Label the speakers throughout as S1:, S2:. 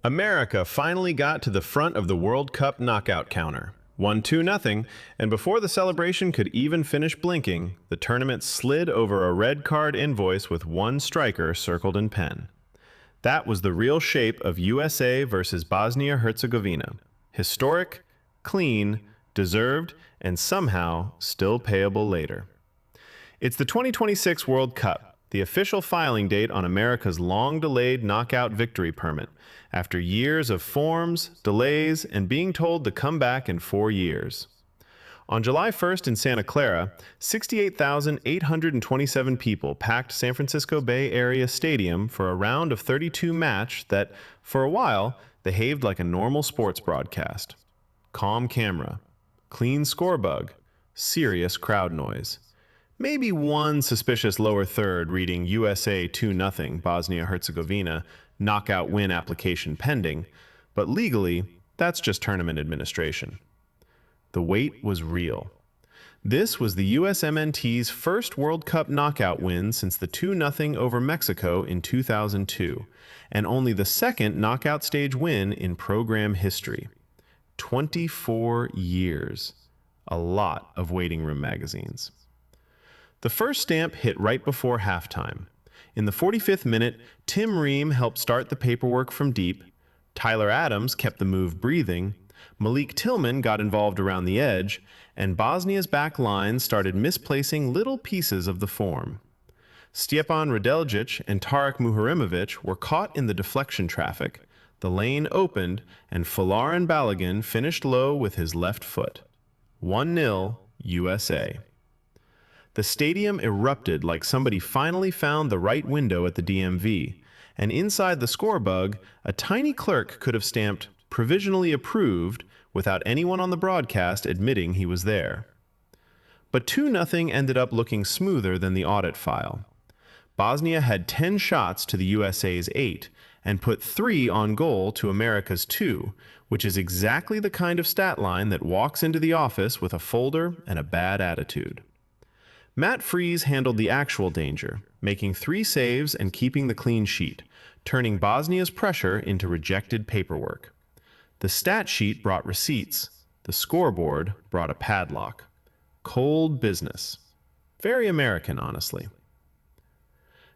S1: America finally got to the front of the World Cup knockout counter. Won 2-0, and before the celebration could even finish blinking, the tournament slid over a red card invoice with one striker circled in pen. That was the real shape of USA versus Bosnia-Herzegovina. Historic, clean, deserved, and somehow still payable later. It's the 2026 World Cup, the official filing date on America's long-delayed knockout victory permit, after years of forms, delays, and being told to come back in 4 years. On July 1st in Santa Clara, 68,827 people packed San Francisco Bay Area Stadium for a round of 32 match that, for a while, behaved like a normal sports broadcast. Calm camera, clean scorebug, serious crowd noise. Maybe one suspicious lower third reading USA 2-0 Bosnia-Herzegovina knockout win application pending, but legally, that's just tournament administration. The wait was real. This was the USMNT's first World Cup knockout win since the 2-0 over Mexico in 2002, and only the second knockout stage win in program history. 24 years. A lot of waiting room magazines. The first stamp hit right before halftime. In the 45th minute, Tim Ream helped start the paperwork from deep, Tyler Adams kept the move breathing, Malik Tillman got involved around the edge, and Bosnia's back line started misplacing little pieces of the form. Stjepan Radeljic and Tarik Muharimovic were caught in the deflection traffic, the lane opened, and Folarin Balogun finished low with his left foot. 1-0 USA. The stadium erupted like somebody finally found the right window at the DMV, and inside the scorebug, a tiny clerk could have stamped "provisionally approved" without anyone on the broadcast admitting he was there. But 2-0 ended up looking smoother than the audit file. Bosnia had 10 shots to the USA's 8, and put 3 on goal to America's 2, which is exactly the kind of stat line that walks into the office with a folder and a bad attitude. Matt Freese handled the actual danger, making 3 saves and keeping the clean sheet, turning Bosnia's pressure into rejected paperwork. The stat sheet brought receipts. The scoreboard brought a padlock. Cold business. Very American, honestly.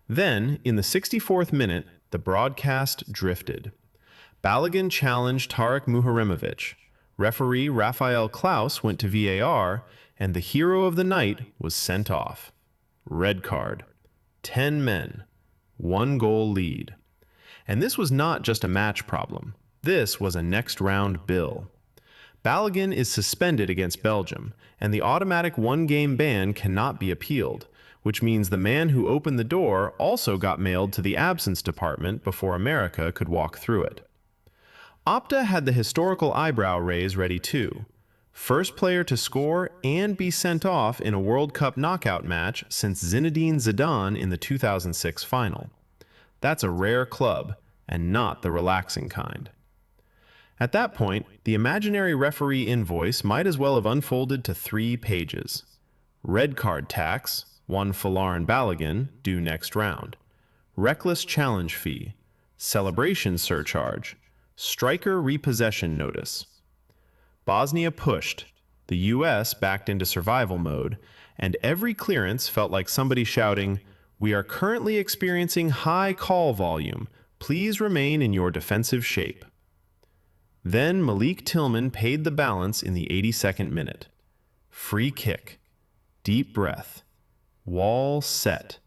S1: Then, in the 64th minute, the broadcast drifted. Balogun challenged Tarik Muharimovic. Referee Rafael Klaus went to VAR, and the hero of the night was sent off. Red card. 10 men. 1 goal lead. And this was not just a match problem. This was a next round bill. Balogun is suspended against Belgium, and the automatic 1-game ban cannot be appealed, which means the man who opened the door also got mailed to the absence department before America could walk through it. Opta had the historical eyebrow raise ready too. First player to score and be sent off in a World Cup knockout match since Zinedine Zidane in the 2006 final. That's a rare club, and not the relaxing kind. At that point, the imaginary referee invoice might as well have unfolded to 3 pages. Red card tax, 1 Folarin Balogun, due next round. Reckless challenge fee. Celebration surcharge. Striker repossession notice. Bosnia pushed, the US backed into survival mode, and every clearance felt like somebody shouting, "We are currently experiencing high call volume. Please remain in your defensive shape." Then Malik Tillman paid the balance in the 82nd minute. Free kick. Deep breath. Wall set.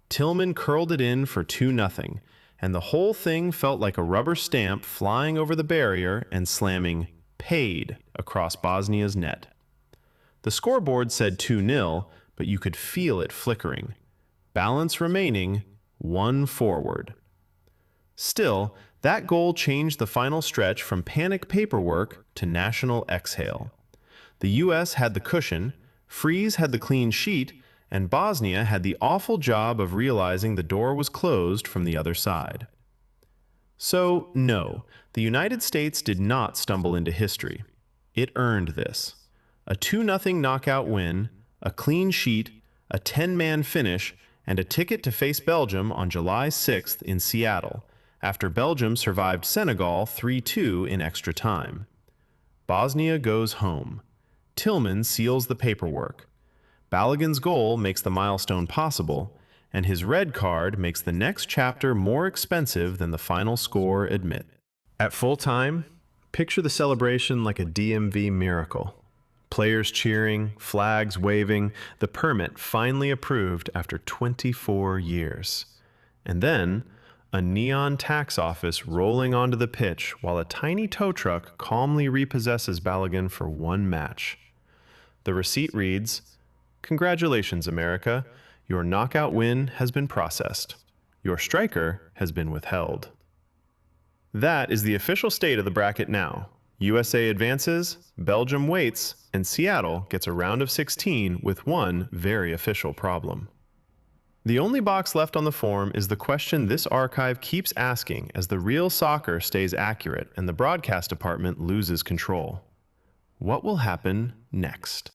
S1: Tillman curled it in for 2-0, and the whole thing felt like a rubber stamp flying over the barrier and slamming "paid" across Bosnia's net. The scoreboard said 2-0, but you could feel it flickering. Balance remaining, 1 forward. Still, that goal changed the final stretch from panic paperwork to national exhale. The US had the cushion, Freese had the clean sheet, and Bosnia had the awful job of realizing the door was closed from the other side. So, no, the United States did not stumble into history. It earned this. A 2-0 knockout win, a clean sheet, a 10-man finish, and a ticket to face Belgium on July 6th in Seattle, after Belgium survived Senegal 3-2 in extra time. Bosnia goes home. Tillman seals the paperwork. Balogun's goal makes the milestone possible, and his red card makes the next chapter more expensive than the final score admit. At full time, picture the celebration like a DMV miracle. Players cheering, flags waving, the permit finally approved after 24 years. And then, a neon tax office rolling onto the pitch while a tiny tow truck calmly repossesses Balogun for one match. The receipt reads, "Congratulations, America. Your knockout win has been processed. Your striker has been withheld." That is the official state of the bracket now. USA advances, Belgium waits, and Seattle gets a round of 16 with one very official problem. The only box left on the form is the question this archive keeps asking as the real soccer stays accurate and the broadcast department loses control. What will happen next?